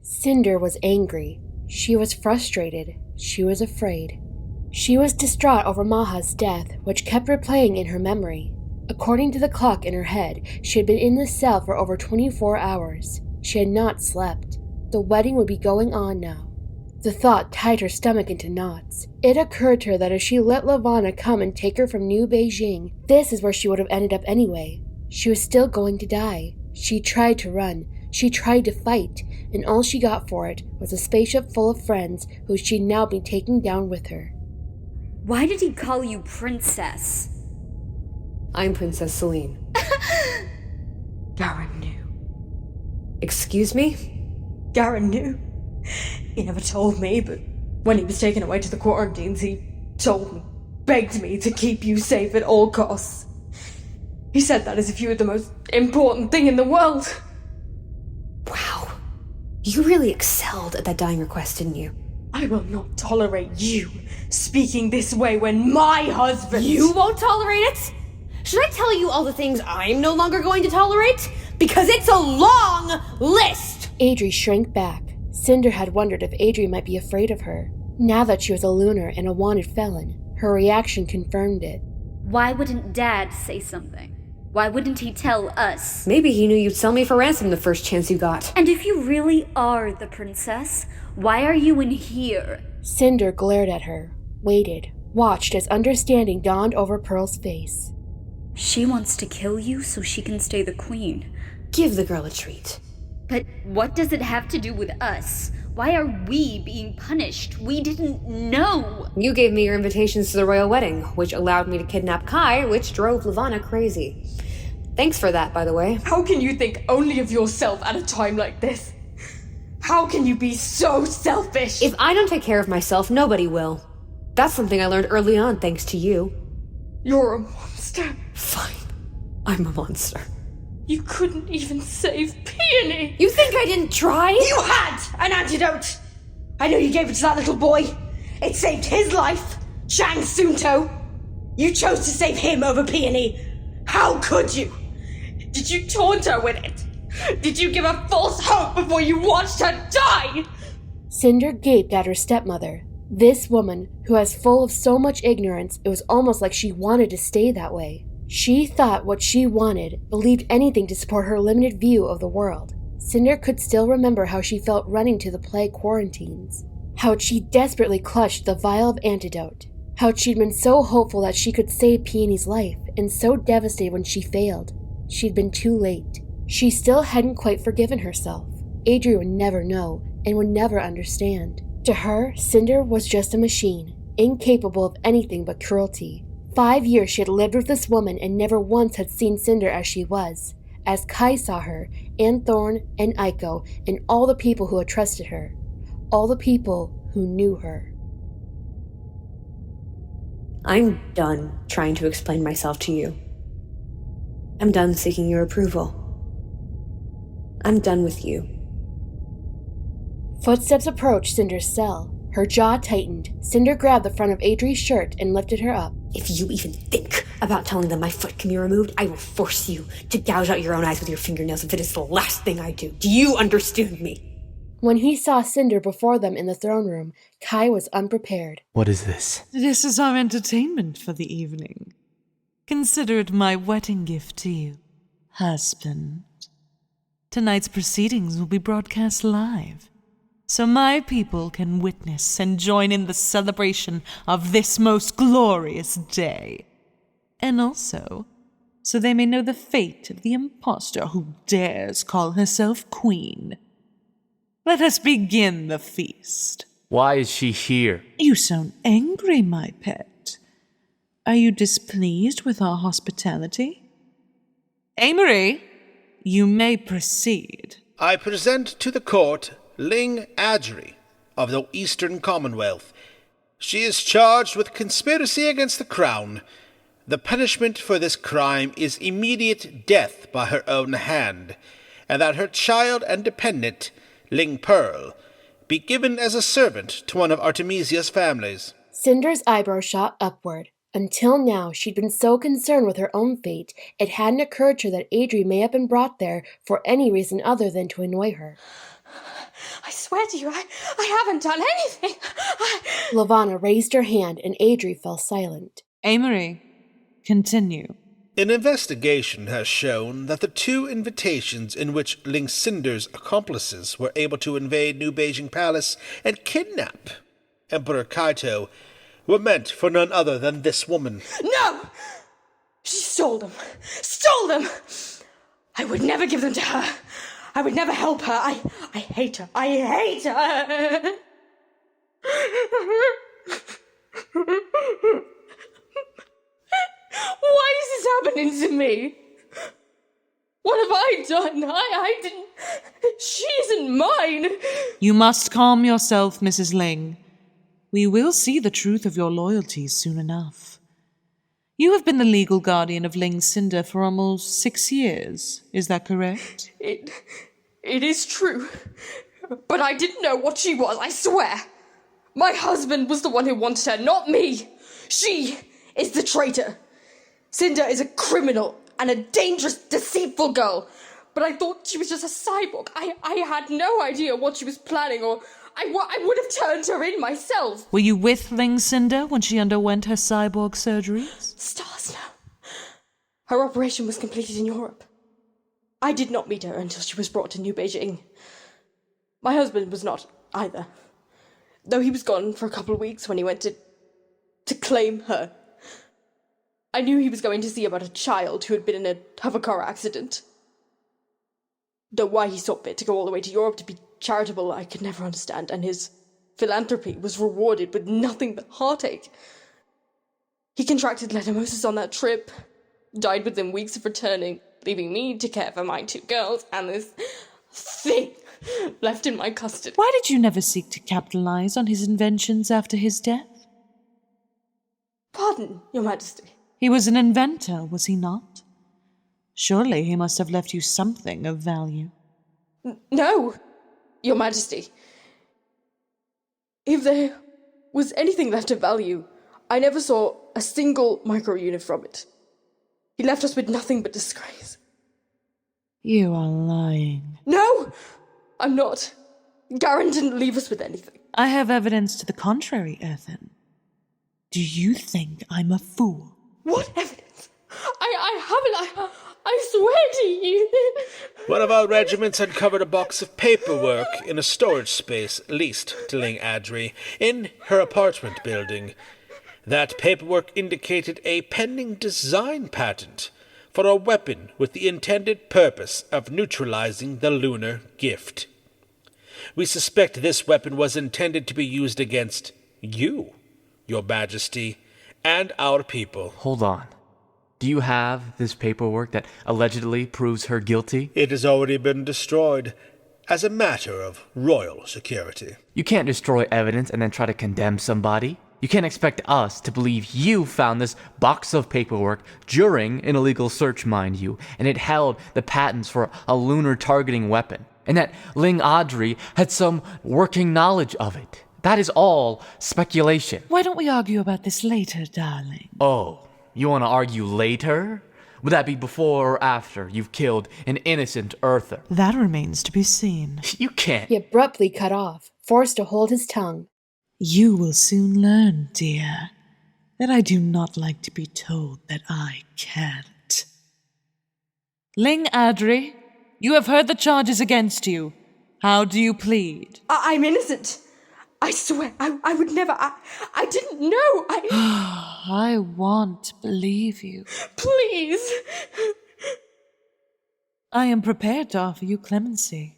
Cinder was angry. She was frustrated. She was afraid. She was distraught over Maha's death, which kept replaying in her memory. According to the clock in her head, she had been in the cell for over 24 hours. She had not slept. The wedding would be going on now. The thought tied her stomach into knots. It occurred to her that if she let Levana come and take her from New Beijing, this is where she would have ended up anyway. She was still going to die. She tried to run. She tried to fight, and all she got for it was a spaceship full of friends who she'd now be taking down with her. Why did he call you princess? I'm Princess Selene. Garen knew. Excuse me? Garen knew. He never told me, but when he was taken away to the quarantines, he told me, begged me to keep you safe at all costs. He said that as if you were the most important thing in the world. Wow. You really excelled at that dying request, didn't you? I will not tolerate you speaking this way when my husband... You won't tolerate it? Should I tell you all the things I'm no longer going to tolerate? Because it's a long list! Adri shrank back. Cinder had wondered if Adri might be afraid of her. Now that she was a lunar and a wanted felon, her reaction confirmed it. Why wouldn't Dad say something? Why wouldn't he tell us? Maybe he knew you'd sell me for ransom the first chance you got. And if you really are the princess, why are you in here? Cinder glared at her, waited, watched as understanding dawned over Pearl's face. She wants to kill you so she can stay the queen. Give the girl a treat. But what does it have to do with us? Why are we being punished? We didn't know. You gave me your invitations to the royal wedding, which allowed me to kidnap Kai, which drove Levana crazy. Thanks for that, by the way. How can you think only of yourself at a time like this? How can you be so selfish? If I don't take care of myself, nobody will. That's something I learned early on, thanks to you. You're a monster. Fine. I'm a monster. You couldn't even save Peony. You think I didn't try? You had an antidote. I know you gave it to that little boy. It saved his life. Shang Sunto. You chose to save him over Peony. How could you? Did you taunt her with it? Did you give her false hope before you watched her die? Cinder gaped at her stepmother. This woman, who was full of so much ignorance, it was almost like she wanted to stay that way. She thought what she wanted, believed anything to support her limited view of the world. Cinder could still remember how she felt running to the plague quarantines. How she desperately clutched the vial of antidote. How she'd been so hopeful that she could save Peony's life, and so devastated when she failed. She'd been too late. She still hadn't quite forgiven herself. Adri would never know, and would never understand. To her, Cinder was just a machine, incapable of anything but cruelty. 5 years she had lived with this woman and never once had seen Cinder as she was, as Kai saw her, and Thorn, and Aiko, and all the people who had trusted her. All the people who knew her. I'm done trying to explain myself to you. I'm done seeking your approval. I'm done with you. Footsteps approached Cinder's cell. Her jaw tightened. Cinder grabbed the front of Adri's shirt and lifted her up. If you even think about telling them my foot can be removed, I will force you to gouge out your own eyes with your fingernails if it is the last thing I do. Do you understand me? When he saw Cinder before them in the throne room, Kai was unprepared. What is this? This is our entertainment for the evening. Consider it my wedding gift to you, husband. Tonight's proceedings will be broadcast live, so my people can witness and join in the celebration of this most glorious day. And also, so they may know the fate of the impostor who dares call herself queen. Let us begin the feast. Why is she here? You sound angry, my pet. Are you displeased with our hospitality? Amory, you may proceed. I present to the court Ling Adri of the Eastern Commonwealth. She is charged with conspiracy against the crown. The punishment for this crime is immediate death by her own hand, and that her child and dependent, Ling Pearl, be given as a servant to one of Artemisia's families. Cinder's eyebrows shot upward. Until now, she'd been so concerned with her own fate, it hadn't occurred to her that Adri may have been brought there for any reason other than to annoy her. I swear to you, I haven't done anything. Levana raised her hand and Adri fell silent. Amory, continue. An investigation has shown that the 2 invitations in which Ling Cinder's accomplices were able to invade New Beijing Palace and kidnap Emperor Kaito were meant for none other than this woman. No! She stole them. Stole them! I would never give them to her. I would never help her. I hate her. I hate her! Why is this happening to me? What have I done? I didn't... She isn't mine! You must calm yourself, Mrs. Ling. We will see the truth of your loyalties soon enough. You have been the legal guardian of Ling Cinder for almost 6 years. Is that correct? It is true. But I didn't know what she was, I swear. My husband was the one who wanted her, not me. She is the traitor. Cinder is a criminal and a dangerous, deceitful girl. But I thought she was just a cyborg. I had no idea what she was planning, or I would have turned her in myself. Were you with Ling Cinder when she underwent her cyborg surgeries? Stars, no. Her operation was completed in Europe. I did not meet her until she was brought to New Beijing. My husband was not either. Though he was gone for a couple of weeks when he went to claim her. I knew he was going to see about a child who had been in a hovercar accident. Though why he saw fit to go all the way to Europe to be charitable, I could never understand, and his philanthropy was rewarded with nothing but heartache. He contracted leishmaniasis on that trip, died within weeks of returning, leaving me to care for my 2 girls and this thing left in my custody. Why did you never seek to capitalize on his inventions after his death? Pardon, Your Majesty. He was an inventor, was he not? Surely he must have left you something of value. No, Your Majesty. If there was anything left of value, I never saw a single micro-unit from it. He left us with nothing but disgrace. You are lying. No, I'm not. Garen didn't leave us with anything. I have evidence to the contrary, Earthen. Do you think I'm a fool? What evidence? I haven't. I swear to you. One of our regiments uncovered a box of paperwork in a storage space leased to Ling Adri in her apartment building. That paperwork indicated a pending design patent for a weapon with the intended purpose of neutralizing the lunar gift. We suspect this weapon was intended to be used against you, Your Majesty, and our people. Hold on. Do you have this paperwork that allegedly proves her guilty? It has already been destroyed as a matter of royal security. You can't destroy evidence and then try to condemn somebody. You can't expect us to believe you found this box of paperwork during an illegal search, mind you, and it held the patents for a lunar targeting weapon, and that Ling Adri had some working knowledge of it. That is all speculation. Why don't we argue about this later, darling? Oh, you want to argue later? Would that be before or after you've killed an innocent Earther? That remains to be seen. You can't. He abruptly cut off, forced to hold his tongue. You will soon learn, dear, that I do not like to be told that I can't. Ling Adri, you have heard the charges against you. How do you plead? I'm innocent. I swear, I would never. I didn't know. I want to believe you. Please. I am prepared to offer you clemency.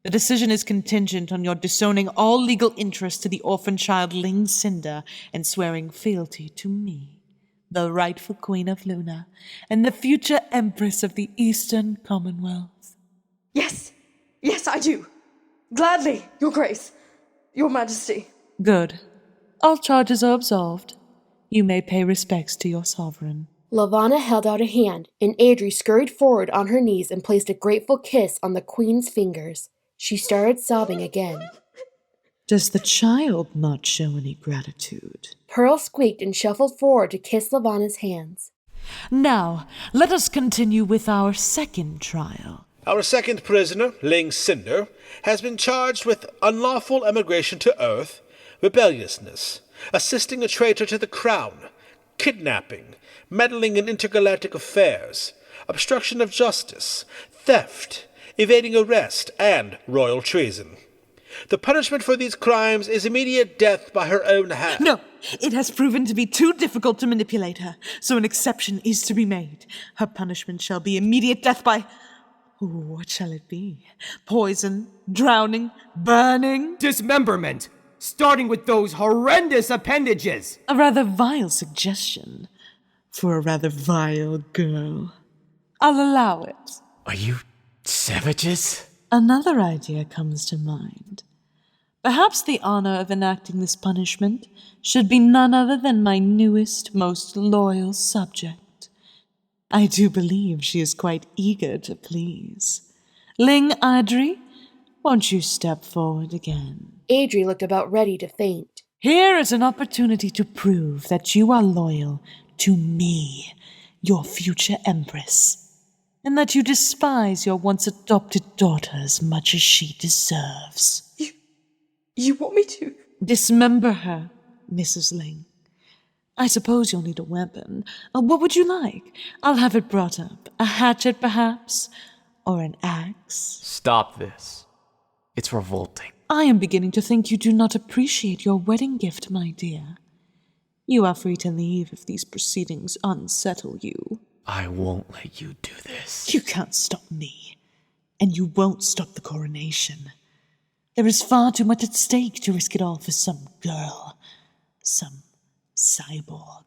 The decision is contingent on your disowning all legal interest to the orphan child Ling Cinder and swearing fealty to me, the rightful Queen of Luna and the future Empress of the Eastern Commonwealth. Yes, I do. Gladly, Your Grace. Your Majesty. Good. All charges are absolved. You may pay respects to your sovereign. Levana held out a hand, and Adri scurried forward on her knees and placed a grateful kiss on the queen's fingers. She started sobbing again. Does the child not show any gratitude? Pearl squeaked and shuffled forward to kiss Levana's hands. Now, let us continue with our second trial. Our second prisoner, Cinder, has been charged with unlawful emigration to Earth, rebelliousness, assisting a traitor to the Crown, kidnapping, meddling in intergalactic affairs, obstruction of justice, theft, evading arrest, and royal treason. The punishment for these crimes is immediate death by her own hand. No, it has proven to be too difficult to manipulate her, so an exception is to be made. Her punishment shall be immediate death by... What shall it be? Poison, drowning, burning? Dismemberment, starting with those horrendous appendages. A rather vile suggestion for a rather vile girl. I'll allow it. Are you savages? Another idea comes to mind. Perhaps the honor of enacting this punishment should be none other than my newest, most loyal subject. I do believe she is quite eager to please. Adri, won't you step forward again? Adri looked about ready to faint. Here is an opportunity to prove that you are loyal to me, your future empress, and that you despise your once-adopted daughter as much as she deserves. You want me to? Dismember her, Mrs. Ling. I suppose you'll need a weapon. What would you like? I'll have it brought up. A hatchet, perhaps? Or an axe? Stop this. It's revolting. I am beginning to think you do not appreciate your wedding gift, my dear. You are free to leave if these proceedings unsettle you. I won't let you do this. You can't stop me. And you won't stop the coronation. There is far too much at stake to risk it all for some girl. Some cyborg.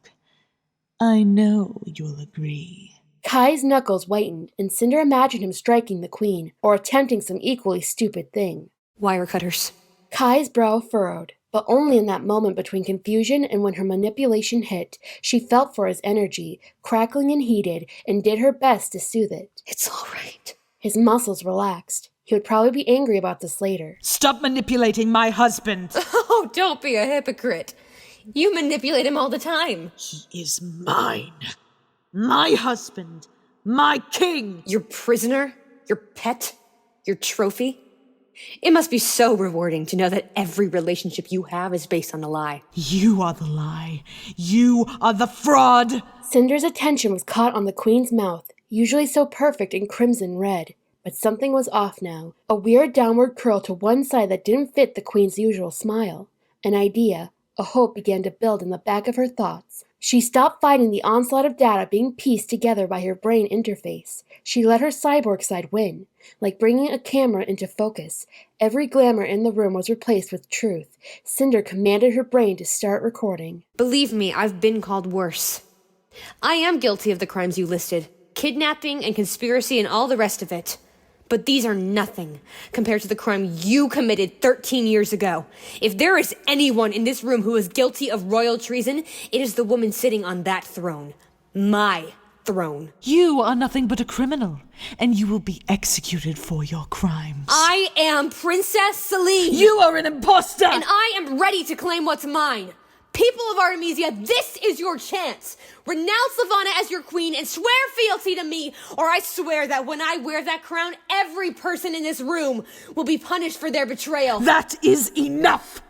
I know you'll agree. Kai's knuckles whitened, and Cinder imagined him striking the queen, or attempting some equally stupid thing. Wire cutters. Kai's brow furrowed, but only in that moment between confusion and when her manipulation hit. She felt for his energy, crackling and heated, and did her best to soothe it. It's all right. His muscles relaxed. He would probably be angry about this later. Stop manipulating my husband! Oh, don't be a hypocrite. You manipulate him all the time. He is mine. My husband. My king. Your prisoner? Your pet? Your trophy? It must be so rewarding to know that every relationship you have is based on a lie. You are the lie. You are the fraud. Cinder's attention was caught on the queen's mouth, usually so perfect and crimson red. But something was off now. A weird downward curl to one side that didn't fit the queen's usual smile. An idea, a hope began to build in the back of her thoughts. She stopped fighting the onslaught of data being pieced together by her brain interface. She let her cyborg side win. Like bringing a camera into focus, every glamour in the room was replaced with truth. Cinder commanded her brain to start recording. Believe me, I've been called worse. I am guilty of the crimes you listed. Kidnapping and conspiracy and all the rest of it. But these are nothing compared to the crime you committed 13 years ago. If there is anyone in this room who is guilty of royal treason, it is the woman sitting on that throne. My throne. You are nothing but a criminal, and you will be executed for your crimes. I am Princess Selene. You are an imposter! And I am ready to claim what's mine. People of Artemisia, this is your chance. Renounce Levana as your queen and swear fealty to me, or I swear that when I wear that crown, every person in this room will be punished for their betrayal. That is enough!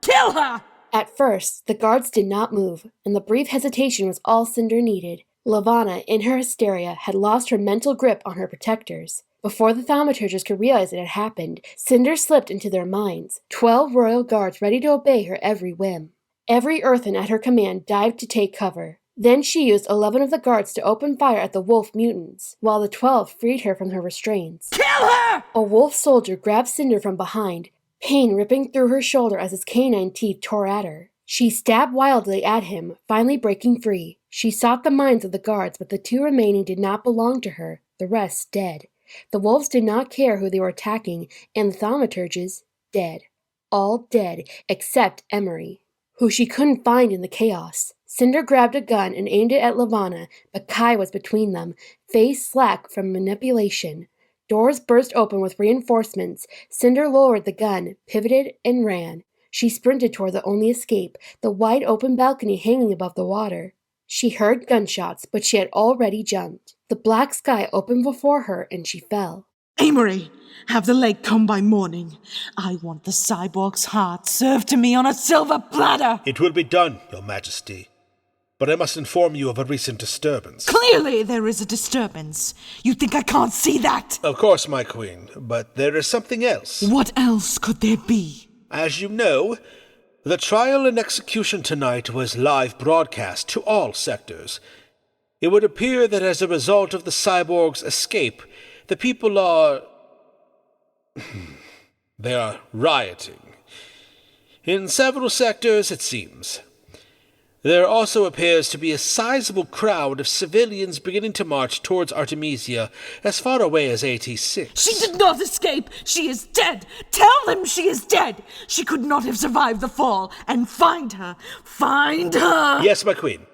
Kill her! At first, the guards did not move, and the brief hesitation was all Cinder needed. Levana, in her hysteria, had lost her mental grip on her protectors. Before the thaumaturges could realize it had happened, Cinder slipped into their minds, 12 royal guards ready to obey her every whim. Every earthen at her command dived to take cover. Then she used 11 of the guards to open fire at the wolf mutants, while the 12 freed her from her restraints. Kill her! A wolf soldier grabbed Cinder from behind, pain ripping through her shoulder as his canine teeth tore at her. She stabbed wildly at him, finally breaking free. She sought the minds of the guards, but the 2 remaining did not belong to her, the rest dead. The wolves did not care who they were attacking, and the thaumaturges, dead. All dead, except Emery, who she couldn't find in the chaos. Cinder grabbed a gun and aimed it at Levana, but Kai was between them, face slack from manipulation. Doors burst open with reinforcements. Cinder lowered the gun, pivoted, and ran. She sprinted toward the only escape, the wide-open balcony hanging above the water. She heard gunshots, but she had already jumped. The black sky opened before her, and she fell. Amory, have the lake come by morning. I want the cyborg's heart served to me on a silver platter. It will be done, Your Majesty. But I must inform you of a recent disturbance. Clearly there is a disturbance. You think I can't see that? Of course, my queen, but there is something else. What else could there be? As you know, the trial and execution tonight was live broadcast to all sectors. It would appear that as a result of the cyborg's escape, the people are... they are rioting. In several sectors, it seems. There also appears to be a sizable crowd of civilians beginning to march towards Artemisia as far away as 86. She did not escape! She is dead! Tell them she is dead! She could not have survived the fall, and find her! Find her! Yes, my queen.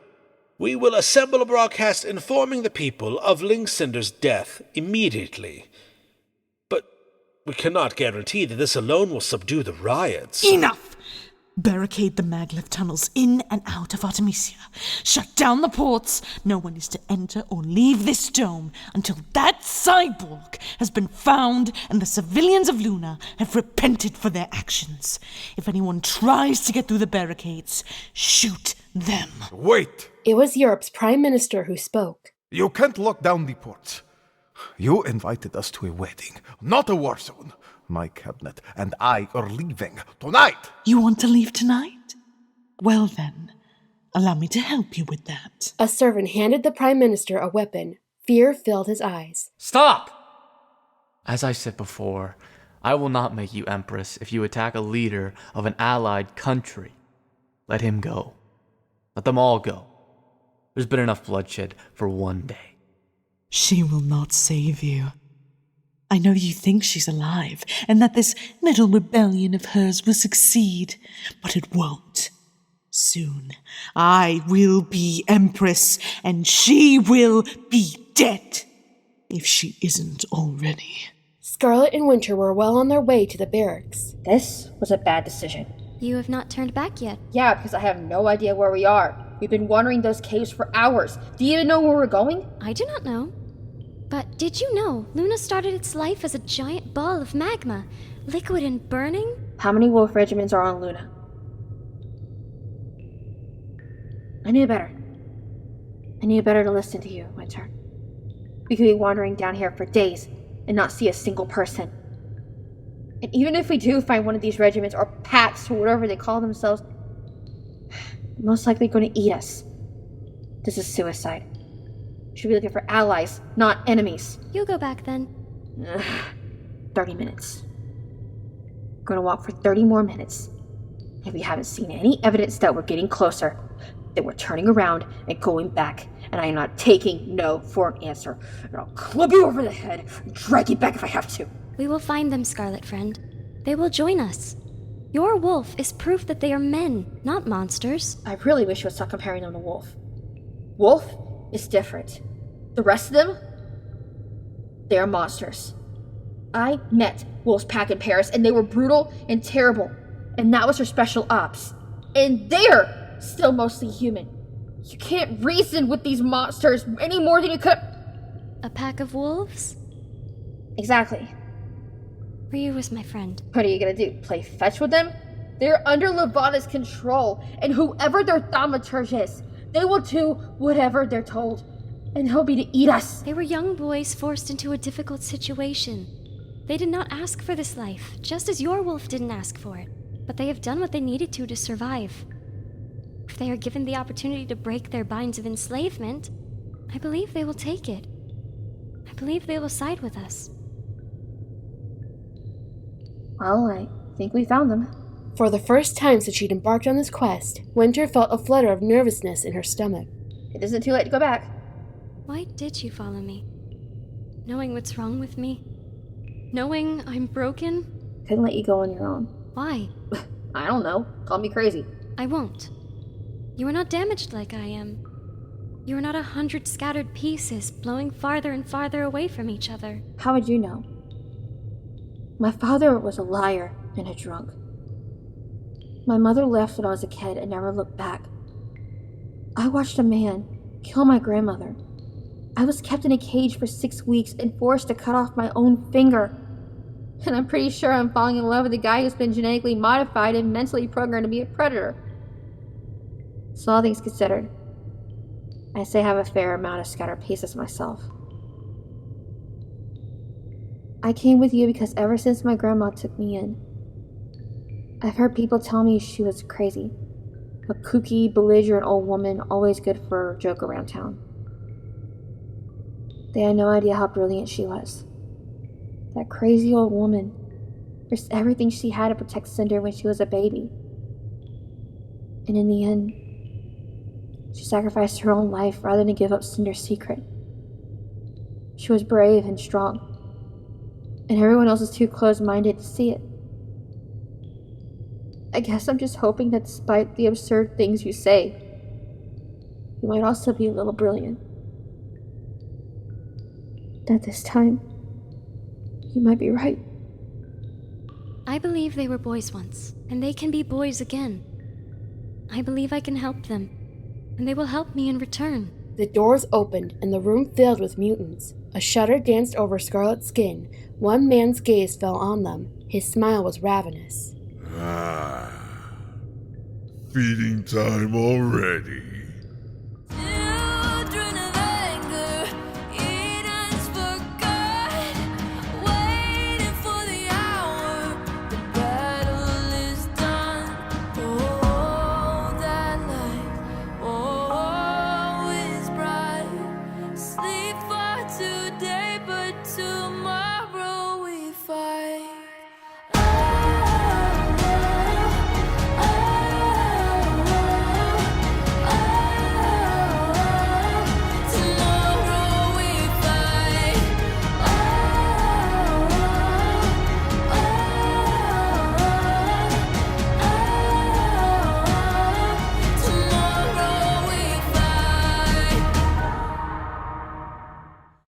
We will assemble a broadcast informing the people of Cinder's death immediately. But we cannot guarantee that this alone will subdue the riots. Enough! Barricade the maglev tunnels in and out of Artemisia. Shut down the ports. No one is to enter or leave this dome until that cyborg has been found and the civilians of Luna have repented for their actions. If anyone tries to get through the barricades, shoot them. Wait! It was Europe's Prime Minister who spoke. You can't lock down the ports. You invited us to a wedding, not a war zone. My cabinet and I are leaving tonight. You want to leave tonight? Well then, allow me to help you with that. A servant handed the Prime Minister a weapon. Fear filled his eyes. Stop! As I said before, I will not make you Empress if you attack a leader of an allied country. Let him go. Let them all go. There's been enough bloodshed for one day. She will not save you. I know you think she's alive, and that this little rebellion of hers will succeed, but it won't. Soon, I will be Empress, and she will be dead, if she isn't already. Scarlet and Winter were well on their way to the barracks. This was a bad decision. You have not turned back yet. Yeah, because I have no idea where we are. We've been wandering those caves for hours. Do you even know where we're going? I do not know. But did you know Luna started its life as a giant ball of magma, liquid and burning? How many wolf regiments are on Luna? I knew better. I knew better to listen to you, my turn. We could be wandering down here for days and not see a single person. And even if we do find one of these regiments or packs or whatever they call themselves, they're most likely going to eat us. This is suicide. We should be looking for allies, not enemies. You'll go back then. 30 minutes. We're going to walk for 30 more minutes. If we haven't seen any evidence that we're getting closer, then we're turning around and going back. And I am not taking no for an answer. And I'll club you over the head and drag you back if I have to. We will find them, Scarlet Friend. They will join us. Your wolf is proof that they are men, not monsters. I really wish you would stop comparing them to Wolf. Wolf is different. The rest of them, they are monsters. I met Wolf's pack in Paris, and they were brutal and terrible. And that was her special ops. And they're still mostly human. You can't reason with these monsters any more than you could. A pack of wolves? Exactly. Ryu was my friend. What are you gonna do? Play fetch with them? They're under Levana's control, and whoever their thaumaturge is, they will do whatever they're told. And he'll be to eat us. They were young boys forced into a difficult situation. They did not ask for this life, just as your wolf didn't ask for it. But they have done what they needed to survive. If they are given the opportunity to break their binds of enslavement, I believe they will take it. I believe they will side with us. Well, I think we found them. For the first time since she'd embarked on this quest, Winter felt a flutter of nervousness in her stomach. It isn't too late to go back. Why did you follow me? Knowing what's wrong with me? Knowing I'm broken? Couldn't let you go on your own. Why? I don't know. Call me crazy. I won't. You are not damaged like I am. You are not 100 scattered pieces blowing farther and farther away from each other. How would you know? My father was a liar and a drunk. My mother left when I was a kid and never looked back. I watched a man kill my grandmother. I was kept in a cage for 6 weeks and forced to cut off my own finger. And I'm pretty sure I'm falling in love with a guy who's been genetically modified and mentally programmed to be a predator. So all things considered, I say I have a fair amount of scattered pieces myself. I came with you because ever since my grandma took me in, I've heard people tell me she was crazy. A kooky, belligerent old woman, always good for a joke around town. They had no idea how brilliant she was. That crazy old woman risked everything she had to protect Cinder when she was a baby. And in the end, she sacrificed her own life rather than give up Cinder's secret. She was brave and strong, and everyone else is too close-minded to see it. I guess I'm just hoping that despite the absurd things you say, you might also be a little brilliant. That this time, you might be right. I believe they were boys once, and they can be boys again. I believe I can help them, and they will help me in return. The doors opened, and the room filled with mutants. A shudder danced over Scarlet's skin. One man's gaze fell on them. His smile was ravenous. Feeding time already.